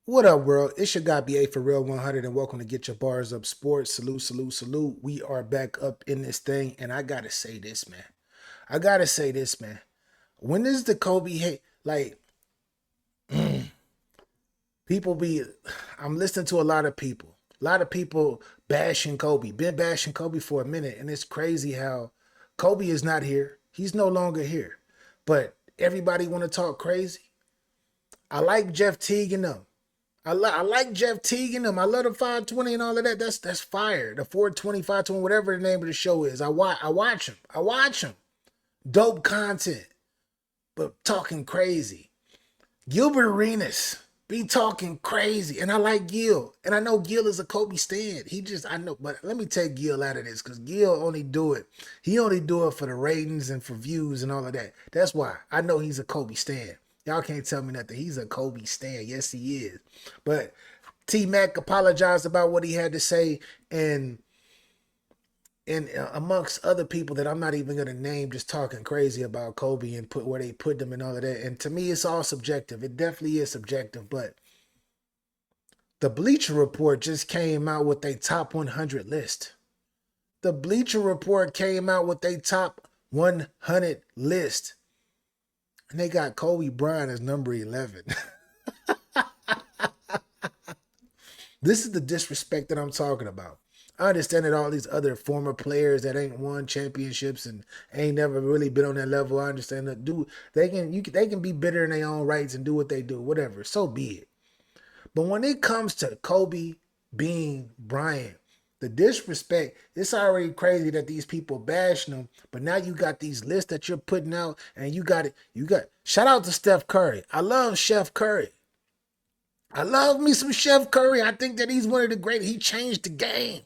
What up, world? It's your guy BA for Real 100, and welcome to Get Your Bars Up Sports. Salute, salute, salute. We are back up in this thing, and I gotta say this, man. I gotta say this, man. When is the Kobe hate? Like, people be, I'm listening to a lot of people. A lot of people bashing Kobe. Been bashing Kobe for a minute, and it's crazy how Kobe is not here. He's no longer here. But everybody want to talk crazy. I like Jeff Teague and them. I like Jeff Teague and them. I love the 520 and all of that. That's fire. The 420, 520, whatever the name of the show is. I watch them. I watch them. Dope content, but talking crazy. Gilbert Arenas be talking crazy. And I like Gil. And I know Gil is a Kobe stan. I know, but let me take Gil out of this because Gil only do it. He only do it for the ratings and for views and all of that. That's why I know he's a Kobe stan. Y'all can't tell me nothing. He's a Kobe stan. Yes, he is. But T Mac apologized about what he had to say, and amongst other people that I'm not even gonna name, just talking crazy about Kobe and put where they put them and all of that. And to me, it's all subjective. It definitely is subjective. But the Bleacher Report just came out with a top 100 list. The Bleacher Report came out with a top 100 list, and they got Kobe Bryant as number 11. This is the disrespect that I'm talking about. I understand that all these other former players that ain't won championships and ain't never really been on that level. I understand that they can be bitter in their own rights and do what they do, whatever. So be it. But when it comes to Kobe being Bryant, the disrespect, it's already crazy that these people bashing them. But now you got these lists that you're putting out, and you got shout out to Steph Curry. I love Chef Curry. I love me some Chef Curry. I think that he's one of the great. He changed the game.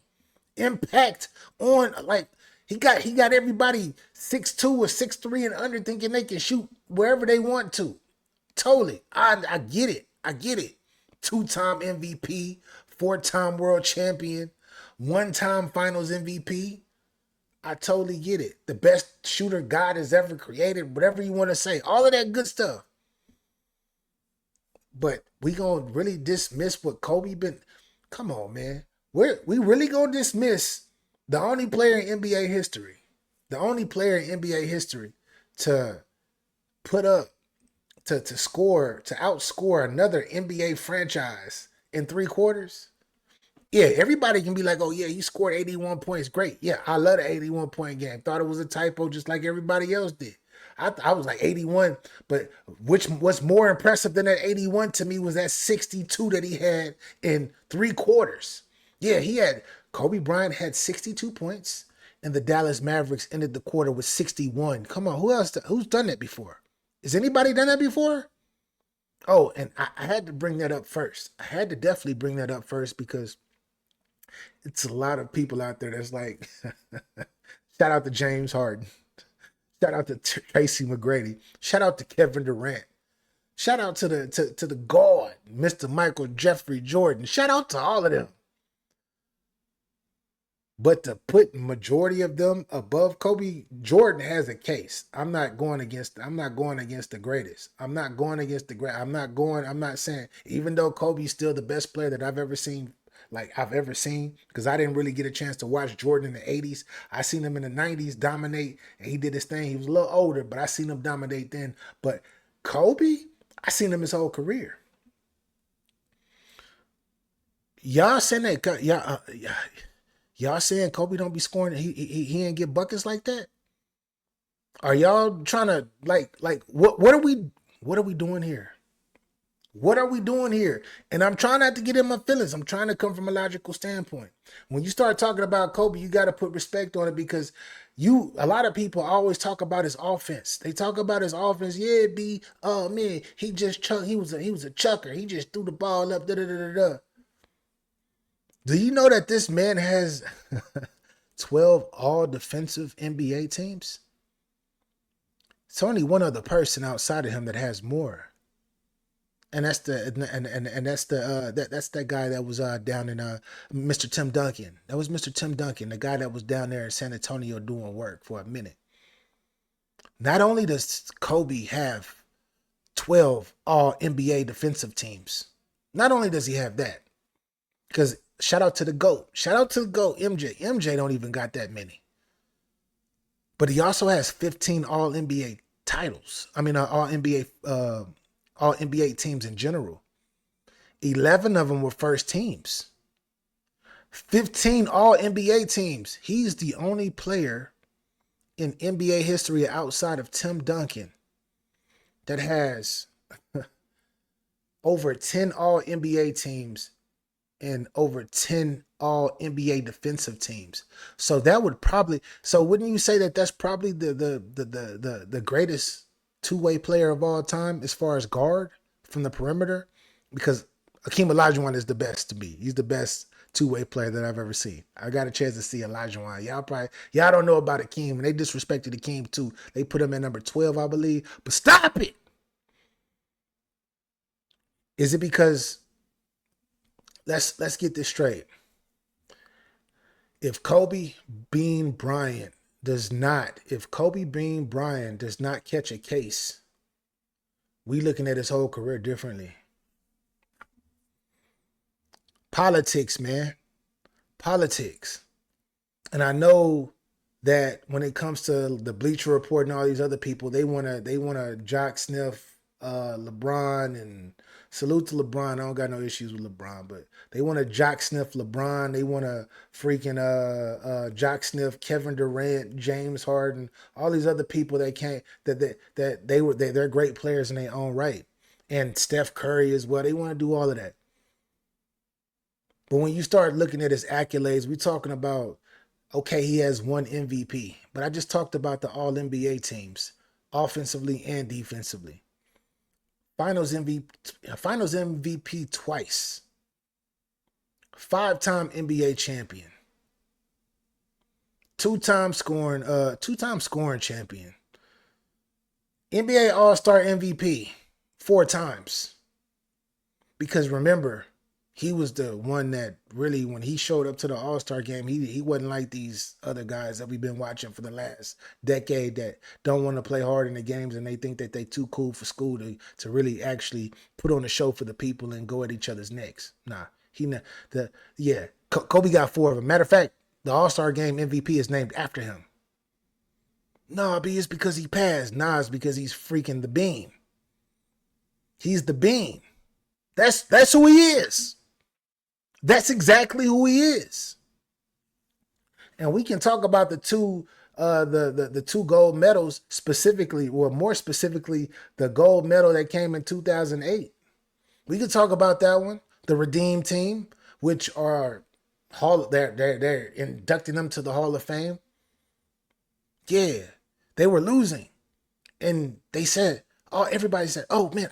Impact on like he got everybody 6'2" or 6'3" and under thinking they can shoot wherever they want to. Totally. I get it. I get it. Two-time MVP, four-time world champion, one-time finals MVP. I totally get it. The best shooter God has ever created, whatever you want to say. All of that good stuff. But we gonna really dismiss what Kobe been. Come on, man. We really gonna dismiss the only player in NBA history, the only player in NBA history to put up to score to outscore another NBA franchise in 3 quarters. Yeah, everybody can be like, oh yeah, he scored 81 points. Great. Yeah, I love the 81 point game. Thought it was a typo just like everybody else did. I was like 81, but what's more impressive than that 81 to me was that 62 that he had in 3 quarters. Yeah, Kobe Bryant had 62 points, and the Dallas Mavericks ended the quarter with 61. Come on, who's done that before? Has anybody done that before? Oh, and I had to bring that up first. I had to definitely bring that up first because it's a lot of people out there that's like, shout out to James Harden. Shout out to Tracy McGrady. Shout out to Kevin Durant. Shout out to the guard, Mr. Michael Jeffrey Jordan. Shout out to all of them. But to put majority of them above Kobe, Jordan has a case. I'm not going against the greatest. I'm not going against the great. I'm not saying, even though Kobe's still the best player that I've ever seen, because I didn't really get a chance to watch Jordan in the 80s. I seen him in the 90s dominate, and he did his thing. He was a little older, but I seen him dominate then. But Kobe, I seen him his whole career. Y'all saying that y'all saying Kobe don't be scoring, he ain't get buckets like that? Are y'all trying to what are we doing here? What are we doing here? And I'm trying not to get in my feelings. I'm trying to come from a logical standpoint. When you start talking about Kobe, you got to put respect on it because a lot of people always talk about his offense. They talk about his offense. Yeah, oh man, he was a chucker. He just threw the ball up. Da da da da da. Do you know that this man has 12 all defensive NBA teams? It's only one other person outside of him that has more. And that's that guy that was down in Mr. Tim Duncan. That was Mr. Tim Duncan, the guy that was down there in San Antonio doing work for a minute. Not only does Kobe have 12 all NBA defensive teams, Not only does he have that, because shout out to the GOAT. Shout out to the GOAT, MJ. MJ don't even got that many. But he also has 15 All NBA titles. I mean, All NBA teams in general. 11 of them were first teams. 15 All NBA teams. He's the only player in NBA history outside of Tim Duncan that has over 10 All NBA teams and over 10 All NBA defensive teams. So that would probably, so wouldn't you say that that's probably the greatest two-way player of all time as far as guard from the perimeter? Because Hakeem Olajuwon is the best to me. He's the best two-way player that I've ever seen. I got a chance to see Olajuwon. Y'all don't know about Hakeem, and they disrespected Hakeem too. They put him at number 12, I believe. But stop it. Is it because, let's get this straight. If Kobe Bean Bryant does not catch a case, we looking at his whole career differently. Politics, man. Politics. And I know that when it comes to the Bleacher Report and all these other people, they wanna jock sniff LeBron, and salute to LeBron. I don't got no issues with LeBron, but they want to jock sniff LeBron. They want to freaking jock sniff Kevin Durant, James Harden, all these other people that can't they're great players in their own right, and Steph Curry as well. They want to do all of that. But when you start looking at his accolades, we're talking about, okay, he has one MVP, but I just talked about the All NBA teams, offensively and defensively. Finals MVP twice. 5-time NBA champion. Two-time scoring champion. NBA All-Star MVP 4 times. Because remember, he was the one that really, when he showed up to the All-Star game, he wasn't like these other guys that we've been watching for the last decade that don't want to play hard in the games, and they think that they too cool for school to really actually put on a show for the people and go at each other's necks. Nah, Kobe got 4 of them. Matter of fact, the All-Star game MVP is named after him. No, but it's because he passed. Nah, it's because he's freaking the bean. He's the bean. That's who he is. That's exactly who he is. And we can talk about the two the 2 gold medals specifically, or more specifically, the gold medal that came in 2008. We could talk about that one. The Redeem team, which are they're inducting them to the Hall of Fame. Yeah, they were losing, and they said, everybody said, oh man,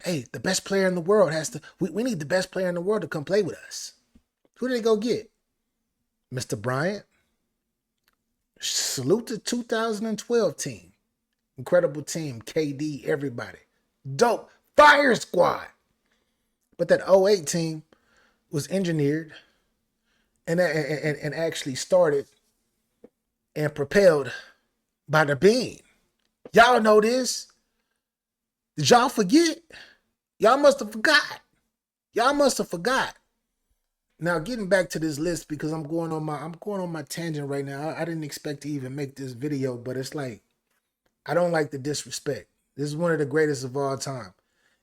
the best player in the world we need the best player in the world to come play with us. Who did they go get? Mr. Bryant. Salute the 2012 team. Incredible team, KD, everybody. Dope. Fire squad. But that 08 team was engineered and actually started and propelled by the Bean. Y'all know this. Did y'all forget? Y'all must have forgot. Now, getting back to this list, because I'm going on my tangent right now. I didn't expect to even make this video, but it's like, I don't like the disrespect. This is one of the greatest of all time.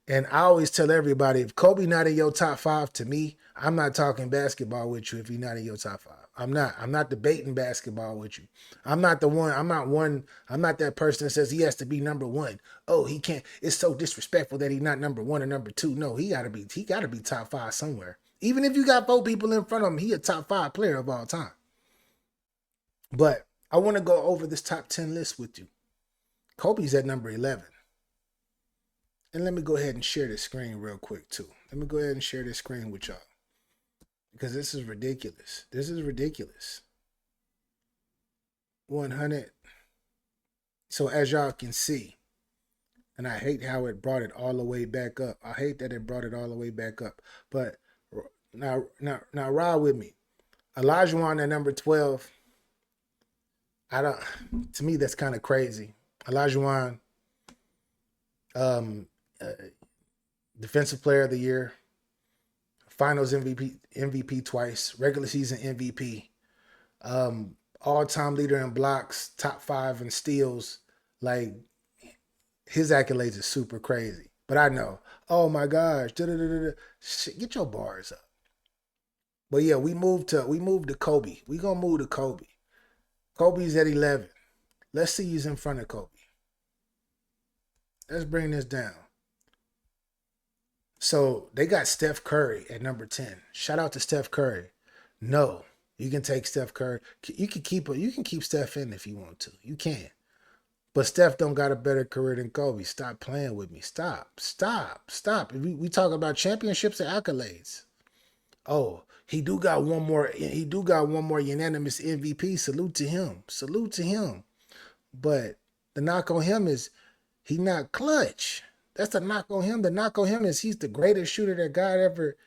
And I always tell everybody, if Kobe not in your top 5, to me, I'm not talking basketball with you if he's not in your top 5. I'm not debating basketball with you. I'm not that person that says he has to be number 1. Oh, he can't. It's so disrespectful that he's not number 1 or number 2. No, he gotta be top 5 somewhere. Even if you got 4 people in front of him, he a top 5 player of all time. But I want to go over this top 10 list with you. Kobe's at number 11. And let me go ahead and share this screen real quick too. Let me go ahead and share this screen with y'all, because this is ridiculous. 100. So as y'all can see, and I hate how it brought it all the way back up. I hate that it brought it all the way back up. But now ride with me. Olajuwon at number 12. To me, that's kind of crazy. Olajuwon, Defensive Player of the Year, Finals MVP twice, regular season MVP, all-time leader in blocks, top 5 in steals. Like, his accolades are super crazy. But I know, oh my gosh, shit, get your bars up. But yeah, we moved to Kobe. We gonna move to Kobe. Kobe's at 11. Let's see who's in front of Kobe. Let's bring this down. So they got Steph Curry at number 10. Shout out to Steph Curry. No, you can take Steph Curry. You can keep Steph in if you want to. You can. But Steph don't got a better career than Kobe. Stop playing with me. Stop. We talk about championships and accolades. Oh, he do got one more. He do got one more unanimous MVP. Salute to him. Salute to him. But the knock on him is he not clutch. That's the knock on him. The knock on him is he's the greatest shooter that God ever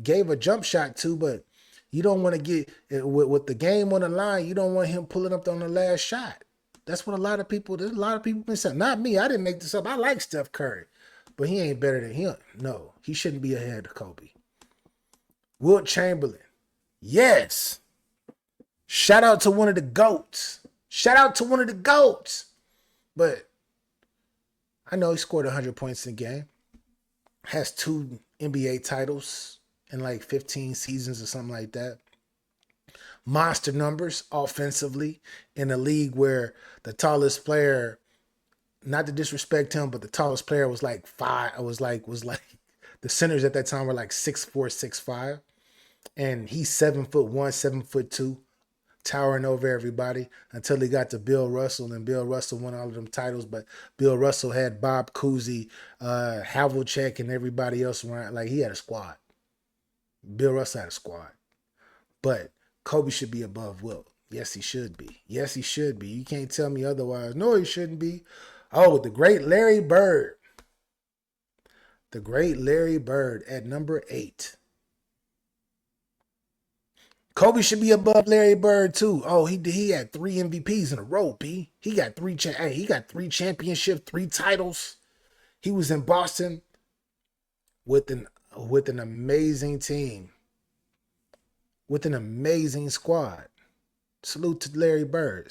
gave a jump shot to. But you don't want to get with the game on the line. You don't want him pulling up on the last shot. That's what there's a lot of people been saying. Not me. I didn't make this up. I like Steph Curry. But he ain't better than him. No, he shouldn't be ahead of Kobe. Wilt Chamberlain. Yes. Shout out to one of the GOATs. But I know he scored 100 points in a game. Has 2 NBA titles in like 15 seasons or something like that. Monster numbers offensively in a league where the tallest player, not to disrespect him, but the tallest player was like 5. It was like the centers at that time were like 6'4", 6'5", and he's 7'1", 7'2", towering over everybody until he got to Bill Russell, and Bill Russell won all of them titles. But Bill Russell had Bob Cousy, Havlicek, and everybody else around. Like, he had a squad. Bill Russell had a squad, but Kobe should be above Wilt. Yes, he should be. You can't tell me otherwise. No, he shouldn't be. Oh, the great Larry Bird. At number 8. Kobe should be above Larry Bird too. Oh, he had 3 MVPs in a row, P. He got 3 championships, 3 titles. He was in Boston with an amazing team. With an amazing squad. Salute to Larry Bird.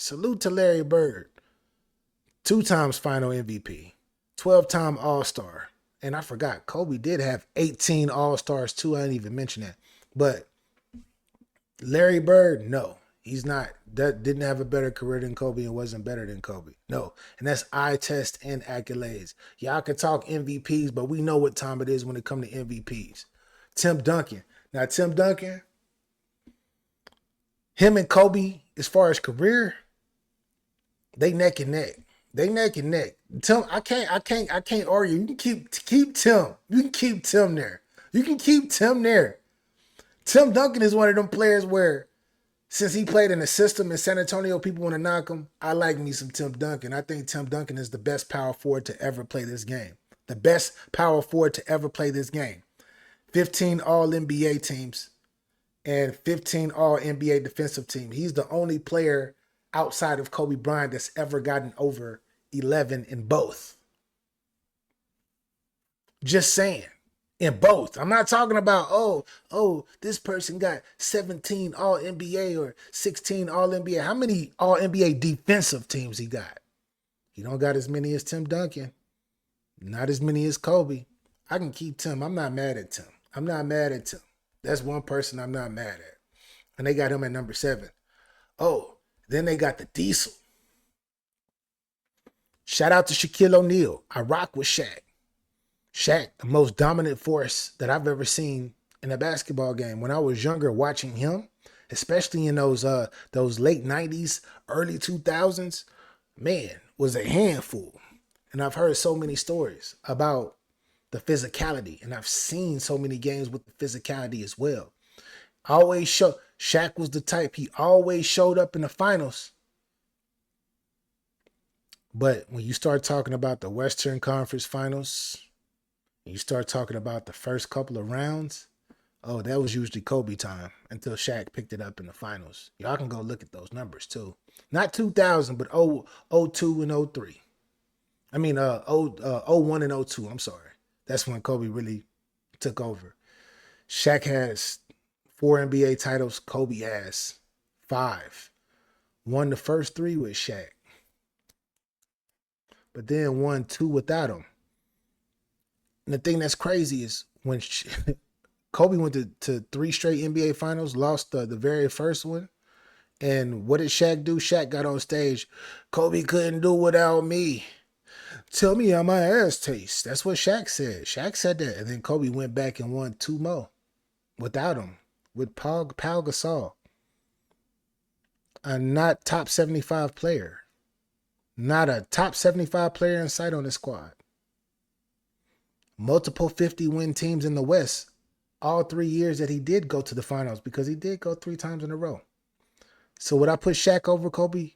2 times final MVP. 12-time All-Star. And I forgot, Kobe did have 18 All-Stars too. I didn't even mention that. But Larry Bird, no. He's not. That didn't have a better career than Kobe and wasn't better than Kobe. No. And that's eye test and accolades. Y'all can talk MVPs, but we know what time it is when it comes to MVPs. Tim Duncan. Now, Tim Duncan, him and Kobe, as far as career, they neck and neck. Tim, I can't argue. You can keep Tim. You can keep Tim there. Tim Duncan is one of them players where, since he played in the system in San Antonio, people want to knock him. I like me some Tim Duncan. I think Tim Duncan is the best power forward to ever play this game. 15 All-NBA teams and 15 All-NBA defensive team. He's the only player outside of Kobe Bryant that's ever gotten over 11 in both. Just saying. In both. I'm not talking about, this person got 17 All-NBA or 16 All-NBA. How many All-NBA defensive teams he got? He don't got as many as Tim Duncan. Not as many as Kobe. I can keep Tim. I'm not mad at Tim. That's one person I'm not mad at. And they got him at number 7. Oh, then they got the Diesel. Shout out to Shaquille O'Neal. I rock with Shaq. Shaq, the most dominant force that I've ever seen in a basketball game. When I was younger, watching him, especially in those late 90s, early 2000s, man, was a handful. And I've heard so many stories about the physicality, and I've seen so many games with the physicality as well. Shaq was the type, he always showed up in the finals. But when you start talking about the Western Conference Finals, you start talking about the first couple of rounds, that was usually Kobe time until Shaq picked it up in the finals. Y'all can go look at those numbers too. Not 2000, but 02 and 03. I mean, 01 and 02, I'm sorry. That's when Kobe really took over. Shaq has 4 NBA titles. Kobe has 5. Won the first 3 with Shaq, but then won 2 without him. And the thing that's crazy is when Kobe went to 3 straight NBA finals, lost the very first one. And what did Shaq do? Shaq got on stage. Kobe couldn't do without me. Tell me how my ass tastes. That's what Shaq said. Shaq said that. And then Kobe went back and won 2 more without him, with Pau Gasol, a not top 75 player. Not a top 75 player in sight on the squad. Multiple 50-win teams in the West all 3 years that he did go to the finals, because he did go 3 times in a row. So would I put Shaq over Kobe?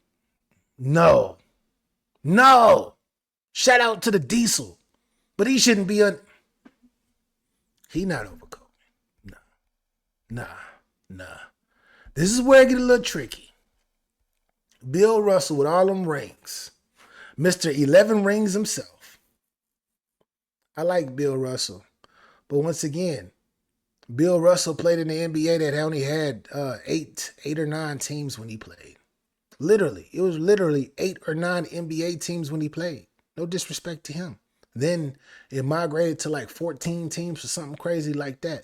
No. No. Shout out to the Diesel. But he shouldn't be he not over Kobe. Nah. This is where it get a little tricky. Bill Russell with all them rings. Mr. 11 rings himself. I like Bill Russell. But once again, Bill Russell played in the NBA that only had 8 or 9 teams when he played. Literally. It was literally 8 or 9 NBA teams when he played. No disrespect to him. Then it migrated to like 14 teams or something crazy like that.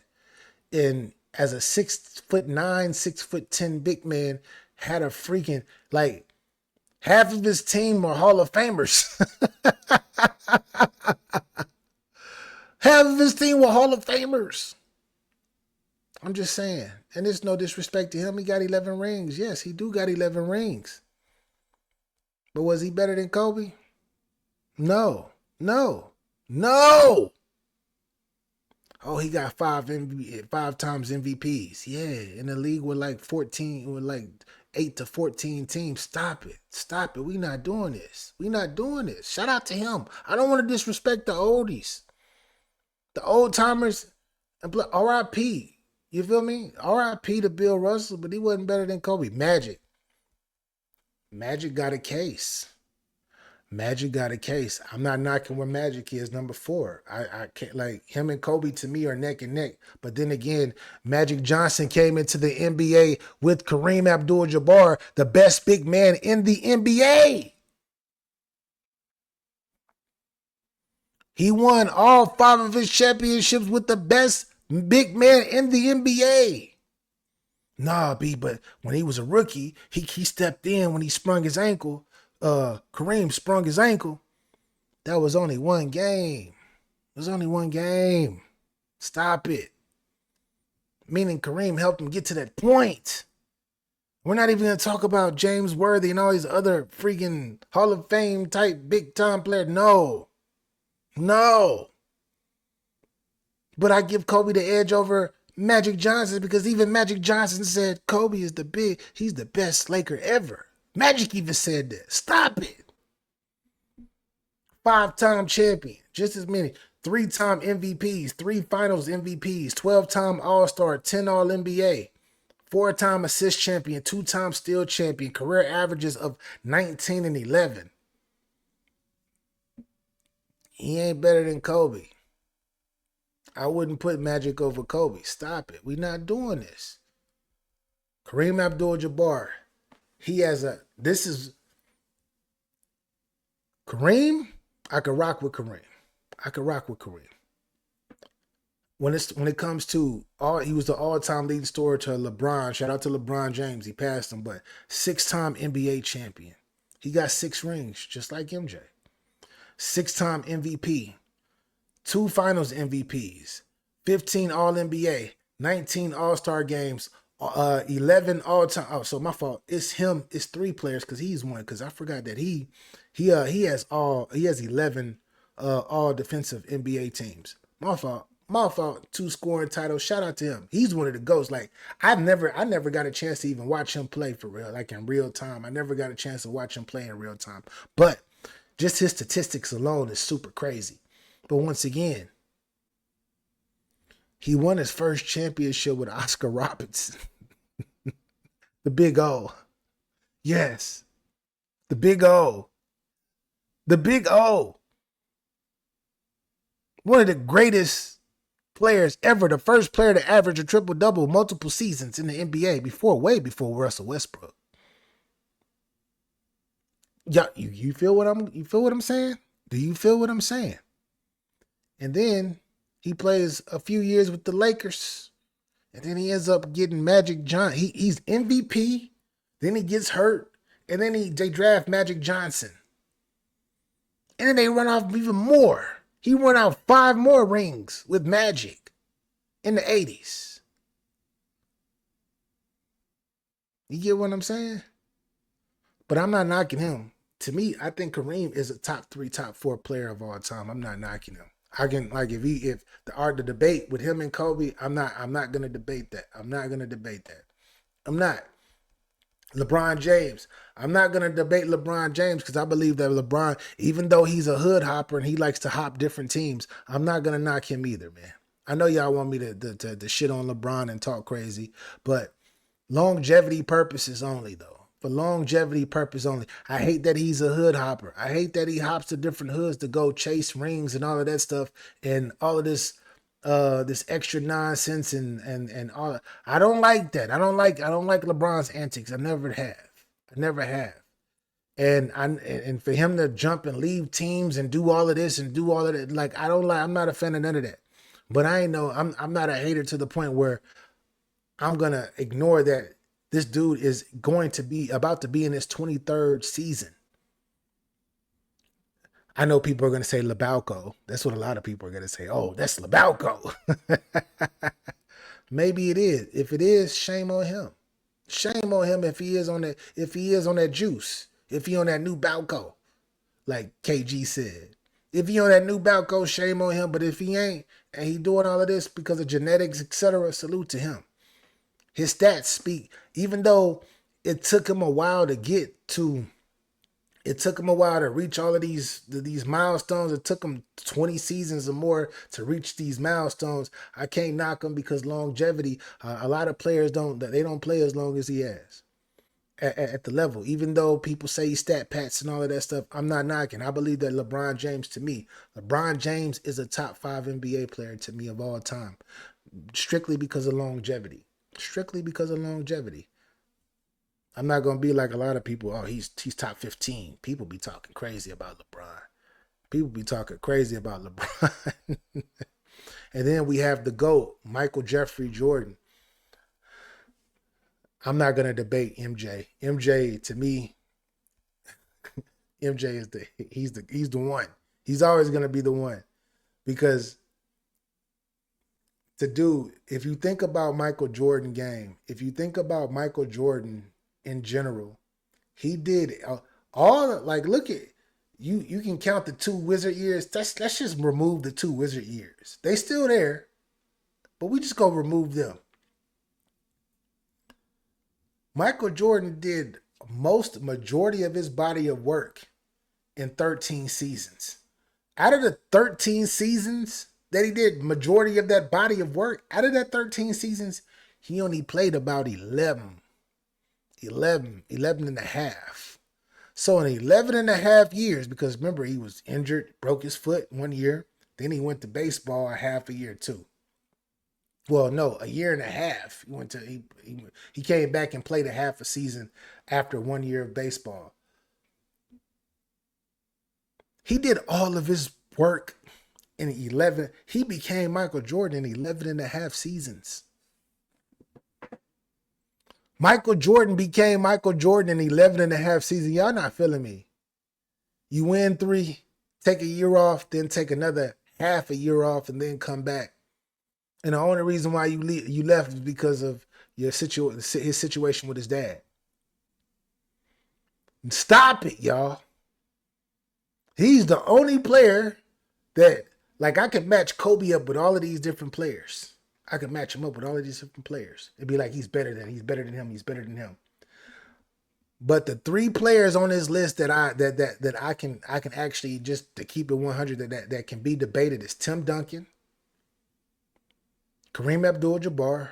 And as a 6'9", 6'10" big man, had a freaking, like, half of his team are Hall of Famers. Half of his team were Hall of Famers. I'm just saying. And there's no disrespect to him. He got 11 rings. Yes, he do got 11 rings. But was he better than Kobe? No. Oh, he got 5 times MVPs. Yeah, in the league with like 14, with like 8 to 14 teams. Stop it. We not doing this. Shout out to him. I don't want to disrespect the oldies. The old timers. R.I.P. You feel me? R.I.P. to Bill Russell, but he wasn't better than Kobe. Magic got a case. I'm not knocking where Magic is, number 4. I can't, like, him and Kobe to me are neck and neck. But then again, Magic Johnson came into the NBA with Kareem Abdul-Jabbar, the best big man in the NBA. He won all 5 of his championships with the best big man in the NBA. Nah, B, but when he was a rookie, he stepped in when he sprung his ankle. Kareem sprung his ankle. That was only one game. Stop it. Meaning Kareem helped him get to that point. We're not even going to talk about James Worthy and all these other freaking Hall of Fame type big time players. No. But I give Kobe the edge over Magic Johnson, because even Magic Johnson said Kobe is he's the best Laker ever. Magic even said that. Stop it. 5-time champion. Just as many. 3-time MVPs. 3 finals MVPs. 12-time All-Star. 10 All-NBA. 4-time assist champion. 2-time steal champion. Career averages of 19 and 11. He ain't better than Kobe. I wouldn't put Magic over Kobe. Stop it. We're not doing this. Kareem Abdul-Jabbar. Kareem, I could rock with Kareem. When it comes to he was the all-time leading scorer to LeBron. Shout out to LeBron James. He passed him, but 6-time NBA champion. He got 6 rings, just like MJ. 6-time MVP. 2 finals MVPs. 15 All-NBA. 19 All-Star games. 11 all-time. Oh, so my fault. It's him. It's 3 players, because he's one. Because I forgot that he has 11 all defensive NBA teams. My fault. 2 scoring titles. Shout out to him. He's one of the GOATs. Like, I never got a chance to even watch him play for real, like in real time. I never got a chance to watch him play in real time. But just his statistics alone is super crazy. But once again, he won his first championship with Oscar Robertson. The Big O. Yes. The Big O. One of the greatest players ever, the first player to average a triple-double multiple seasons in the NBA way before Russell Westbrook. Yeah, you feel what I'm saying? Do you feel what I'm saying? And then he plays a few years with the Lakers, and then he ends up getting Magic Johnson. He's MVP. Then he gets hurt, and then they draft Magic Johnson, and then they run off even more. He won out 5 more rings with Magic in the 80s. You get what I'm saying? But I'm not knocking him. To me, I think Kareem is a top 3, top 4 player of all time. I'm not knocking him. I can, like, if the debate with him and Kobe, I'm not gonna debate that. I'm not gonna debate that. I'm not. LeBron James. I'm not gonna debate LeBron James because I believe that LeBron, even though he's a hood hopper and he likes to hop different teams, I'm not gonna knock him either, man. I know y'all want me to shit on LeBron and talk crazy, but longevity purposes only, though. For longevity purpose only. I hate that he's a hood hopper. I hate that he hops to different hoods to go chase rings and all of that stuff and all of this extra nonsense and all. I don't like that. I don't like LeBron's antics. I never have. And for him to jump and leave teams and do all of this and do all of that, like, I'm not a fan of none of that. But I'm not a hater to the point where I'm gonna ignore that this dude is about to be in his 23rd season. I know people are going to say Labalco. That's what a lot of people are going to say. Oh, that's Labalco. Maybe it is. If it is, shame on him. Shame on him if he is on that juice. If he on that new Balco, like KG said. If he on that new Balco, shame on him. But if he ain't, and he doing all of this because of genetics, etc., salute to him. His stats speak, even though it took him a while to reach all of these milestones. It took him 20 seasons or more to reach these milestones. I can't knock him because longevity, a lot of players don't play as long as he has at the level. Even though people say he's stat pats and all of that stuff, I'm not knocking. I believe that LeBron James is a top 5 NBA player to me of all time, strictly because of longevity. I'm not going to be like a lot of people. Oh, he's top 15. People be talking crazy about LeBron. And then we have the GOAT, Michael Jeffrey Jordan. I'm not going to debate MJ. MJ, to me, MJ is he's the one. He's always going to be the one. Because if you think about Michael Jordan game, if you think about Michael Jordan in general, he did look at you can count the 2 Wizard years. Let's just remove the 2 Wizard years. They still there, but we just gonna remove them. Michael Jordan did majority of his body of work in 13 seasons. Out of the 13 seasons that he did majority of that body of work, out of that 13 seasons, he only played about 11 and a half. So in 11 and a half years, because remember, he was injured, broke his foot 1 year. Then he went to baseball a half a year too. Well, no, a year and a half. He came back and played a half a season after 1 year of baseball. He did all of his work in 11. He became Michael Jordan in 11 and a half seasons. Michael Jordan became Michael Jordan in 11 and a half seasons. Y'all not feeling me. You win 3, take a year off, then take another half a year off, and then come back. And the only reason why you left is because of his situation with his dad. Stop it, y'all. He's the only player that, like, I could match Kobe up with all of these different players. I could match him up with all of these different players. It'd be like he's better than him. But the 3 players on this list that I can actually, just to keep it 100, that can be debated is Tim Duncan, Kareem Abdul-Jabbar,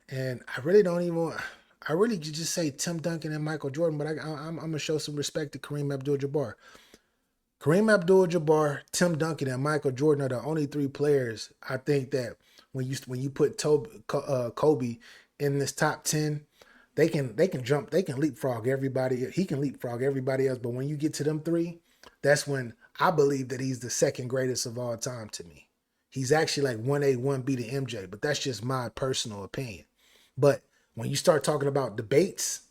and I really could just say Tim Duncan and Michael Jordan, but I'm gonna show some respect to Kareem Abdul-Jabbar. Kareem Abdul-Jabbar, Tim Duncan, and Michael Jordan are the only three players I think that when you put Kobe in this top 10, they can jump, they can leapfrog everybody. He can leapfrog everybody else, but when you get to them three, that's when I believe that he's the second greatest of all time to me. He's actually like 1A, 1B to MJ, but that's just my personal opinion. But when you start talking about debates,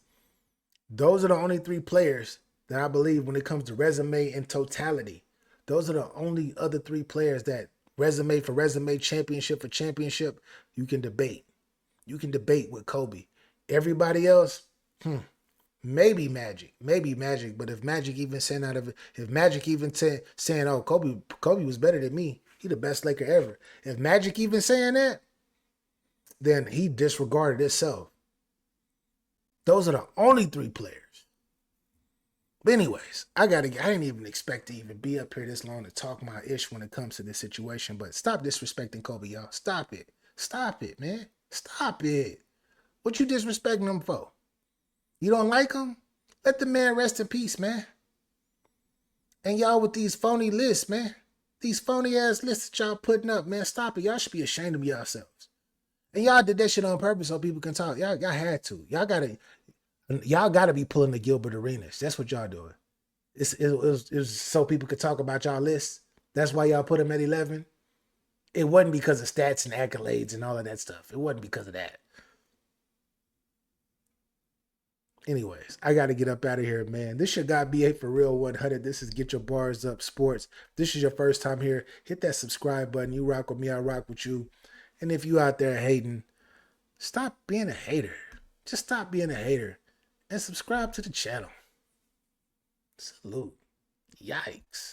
those are the only three players that I believe when it comes to resume and totality. Those are the only other three players that resume for resume, championship for championship, you can debate. You can debate with Kobe. Everybody else, maybe Magic. But if Magic even saying out of it, if Magic even saying, "Oh, Kobe was better than me. He the best Laker ever." If Magic even saying that, then he disregarded himself. Those are the only three players. But anyways, I didn't even expect to even be up here this long to talk my ish when it comes to this situation. But stop disrespecting Kobe, y'all. Stop it. Stop it, man. Stop it. What you disrespecting him for? You don't like him? Let the man rest in peace, man. And y'all with these phony lists, man. These phony ass lists that y'all putting up, man. Stop it. Y'all should be ashamed of yourselves. And y'all did that shit on purpose so people can talk. Y'all had to. Y'all gotta be pulling the Gilbert Arenas. That's what y'all doing. It was so people could talk about y'all lists. That's why y'all put them at 11. It wasn't because of stats and accolades and all of that stuff. It wasn't because of that. Anyways, I got to get up out of here, man. This your guy BA for Real 100. This is Get Your Bars Up Sports. If this is your first time here, hit that subscribe button. You rock with me, I rock with you. And if you out there hating, stop being a hater. Just stop being a hater and subscribe to the channel. Salute. Yikes.